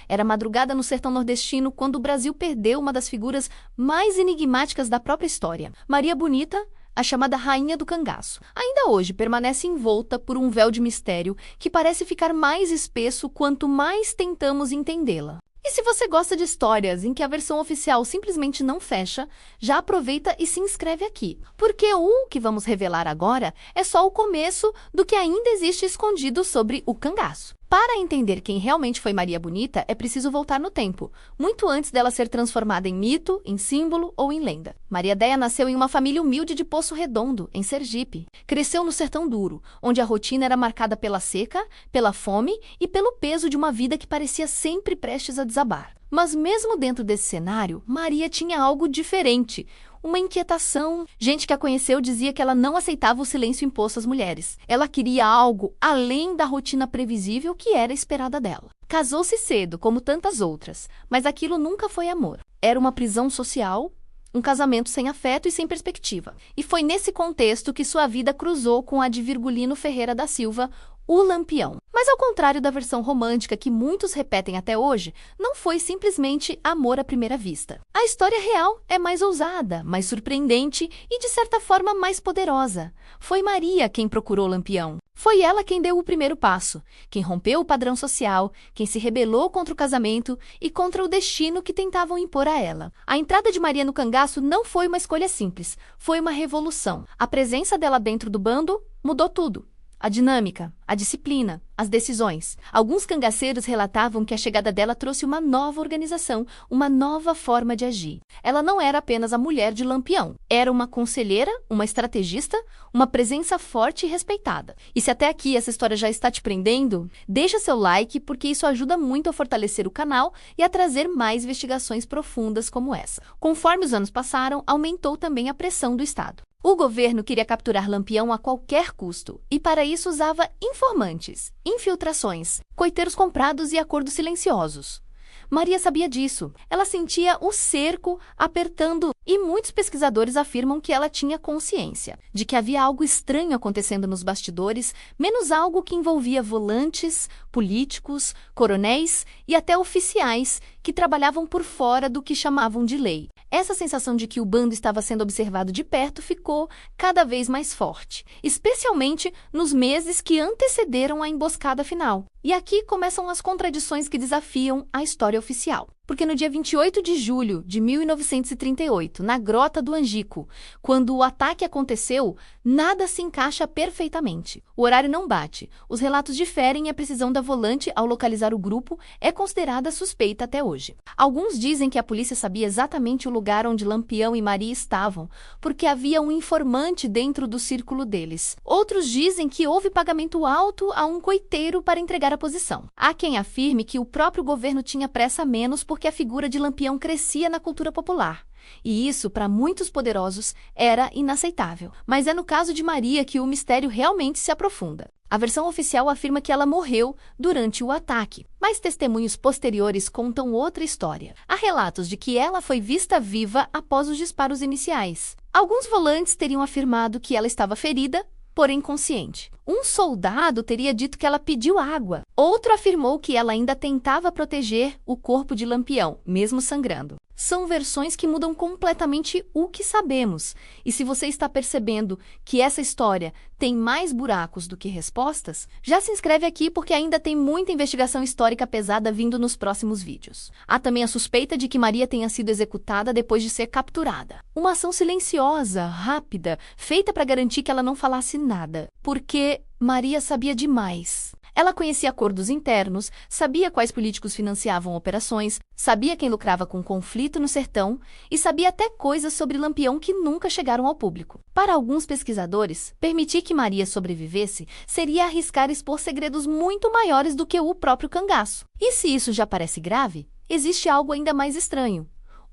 Era madrugada no sertão nordestino quando o Brasil perdeu uma das figuras mais enigmáticas da própria história. Maria Bonita, a chamada Rainha do Cangaço, ainda hoje permanece envolta por um véu de mistério que parece ficar mais espesso quanto mais tentamos entendê-la. E se você gosta de histórias em que a versão oficial simplesmente não fecha, já aproveita e se inscreve aqui, porque o que vamos revelar agora é só o começo do que ainda existe escondido sobre o cangaço. Para entender quem realmente foi Maria Bonita, é preciso voltar no tempo, muito antes dela ser transformada em mito, em símbolo ou em lenda. Maria Déia nasceu em uma família humilde de Poço Redondo, em Sergipe. Cresceu no sertão duro, onde a rotina era marcada pela seca, pela fome e pelo peso de uma vida que parecia sempre prestes a desabar. Mas mesmo dentro desse cenário, Maria tinha algo diferente. Uma inquietação. Gente que a conheceu dizia que ela não aceitava o silêncio imposto às mulheres. Ela queria algo além da rotina previsível que era esperada dela. Casou-se cedo, como tantas outras, mas aquilo nunca foi amor. Era uma prisão social, um casamento sem afeto e sem perspectiva. E foi nesse contexto que sua vida cruzou com a de Virgulino Ferreira da Silva, o Lampião. Mas ao contrário da versão romântica que muitos repetem até hoje, não foi simplesmente amor à primeira vista. A história real é mais ousada, mais surpreendente e, de certa forma, mais poderosa. Foi Maria quem procurou Lampião. Foi ela quem deu o primeiro passo, quem rompeu o padrão social, quem se rebelou contra o casamento e contra o destino que tentavam impor a ela. A entrada de Maria no cangaço não foi uma escolha simples, foi uma revolução. A presença dela dentro do bando mudou tudo. A dinâmica, a disciplina, as decisões. Alguns cangaceiros relatavam que a chegada dela trouxe uma nova organização, uma nova forma de agir. Ela não era apenas a mulher de Lampião. Era uma conselheira, uma estrategista, uma presença forte e respeitada. E se até aqui essa história já está te prendendo, deixa seu like porque isso ajuda muito a fortalecer o canal e a trazer mais investigações profundas como essa. Conforme os anos passaram, aumentou também a pressão do Estado. O governo queria capturar Lampião a qualquer custo, e para isso usava informantes, infiltrações, coiteiros comprados e acordos silenciosos. Maria sabia disso. Ela sentia o cerco apertando e muitos pesquisadores afirmam que ela tinha consciência de que havia algo estranho acontecendo nos bastidores, menos algo que envolvia volantes, políticos, coronéis e até oficiais que trabalhavam por fora do que chamavam de lei. Essa sensação de que o bando estava sendo observado de perto ficou cada vez mais forte, especialmente nos meses que antecederam a emboscada final. E aqui começam as contradições que desafiam a história oficial. Porque no dia 28 de julho de 1938, na Grota do Angico, quando o ataque aconteceu, nada se encaixa perfeitamente. O horário não bate, os relatos diferem e a precisão da volante ao localizar o grupo é considerada suspeita até hoje. Alguns dizem que a polícia sabia exatamente o lugar onde Lampião e Maria estavam, porque havia um informante dentro do círculo deles. Outros dizem que houve pagamento alto a um coiteiro para entregar a posição. Há quem afirme que o próprio governo tinha pressa a menos porque a figura de Lampião crescia na cultura popular. E isso, para muitos poderosos, era inaceitável. Mas é no caso de Maria que o mistério realmente se aprofunda. A versão oficial afirma que ela morreu durante o ataque, mas testemunhos posteriores contam outra história. Há relatos de que ela foi vista viva após os disparos iniciais. Alguns volantes teriam afirmado que ela estava ferida, porém consciente. Um soldado teria dito que ela pediu água. Outro afirmou que ela ainda tentava proteger o corpo de Lampião, mesmo sangrando. São versões que mudam completamente o que sabemos. E se você está percebendo que essa história tem mais buracos do que respostas, já se inscreve aqui porque ainda tem muita investigação histórica pesada vindo nos próximos vídeos. Há também a suspeita de que Maria tenha sido executada depois de ser capturada. Uma ação silenciosa, rápida, feita para garantir que ela não falasse nada. Porque Maria sabia demais. Ela conhecia acordos internos, sabia quais políticos financiavam operações, sabia quem lucrava com o conflito no sertão e sabia até coisas sobre Lampião que nunca chegaram ao público. Para alguns pesquisadores, permitir que Maria sobrevivesse seria arriscar expor segredos muito maiores do que o próprio cangaço. E se isso já parece grave, existe algo ainda mais estranho.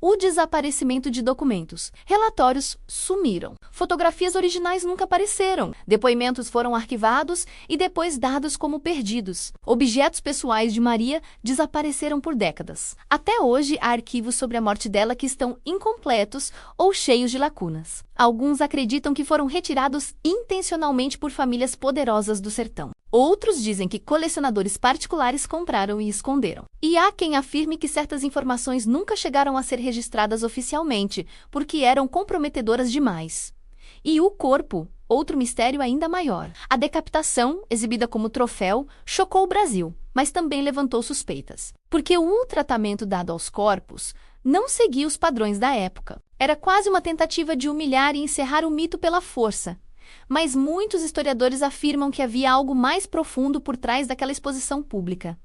O desaparecimento de documentos. Relatórios sumiram. Fotografias originais nunca apareceram. Depoimentos foram arquivados e depois dados como perdidos. Objetos pessoais de Maria desapareceram por décadas. Até hoje, há arquivos sobre a morte dela que estão incompletos ou cheios de lacunas. Alguns acreditam que foram retirados intencionalmente por famílias poderosas do sertão. Outros dizem que colecionadores particulares compraram e esconderam. E há quem afirme que certas informações nunca chegaram a ser registradas oficialmente, porque eram comprometedoras demais. E o corpo, outro mistério ainda maior. A decapitação, exibida como troféu, chocou o Brasil, mas também levantou suspeitas. Porque o tratamento dado aos corpos não seguia os padrões da época. Era quase uma tentativa de humilhar e encerrar o mito pela força. Mas muitos historiadores afirmam que havia algo mais profundo por trás daquela exposição pública.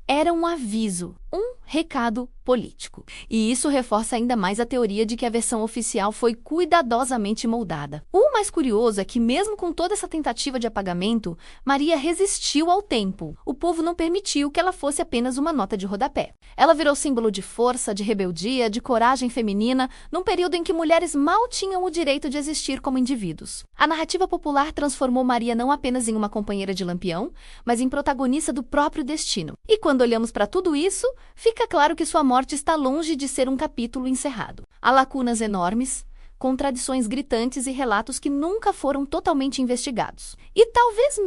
Era um aviso, um recado político. E isso reforça ainda mais a teoria de que a versão oficial foi cuidadosamente moldada. O mais curioso é que, mesmo com toda essa tentativa de apagamento, Maria resistiu ao tempo. O povo não permitiu que ela fosse apenas uma nota de rodapé. Ela virou símbolo de força, de rebeldia, de coragem feminina, num período em que mulheres mal tinham o direito de existir como indivíduos. A narrativa popular transformou Maria não apenas em uma companheira de Lampião, mas em protagonista do próprio destino. E quando olhamos para tudo isso, fica claro que sua morte está longe de ser um capítulo encerrado. Há lacunas enormes, contradições gritantes e relatos que nunca foram totalmente investigados. E talvez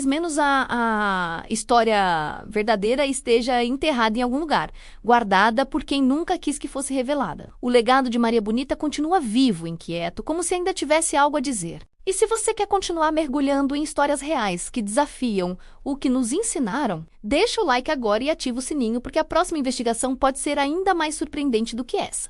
menos a história verdadeira esteja enterrada em algum lugar, guardada por quem nunca quis que fosse revelada. O legado de Maria Bonita continua vivo, inquieto, como se ainda tivesse algo a dizer. E se você quer continuar mergulhando em histórias reais que desafiam o que nos ensinaram, deixa o like agora e ativa o sininho, porque a próxima investigação pode ser ainda mais surpreendente do que essa.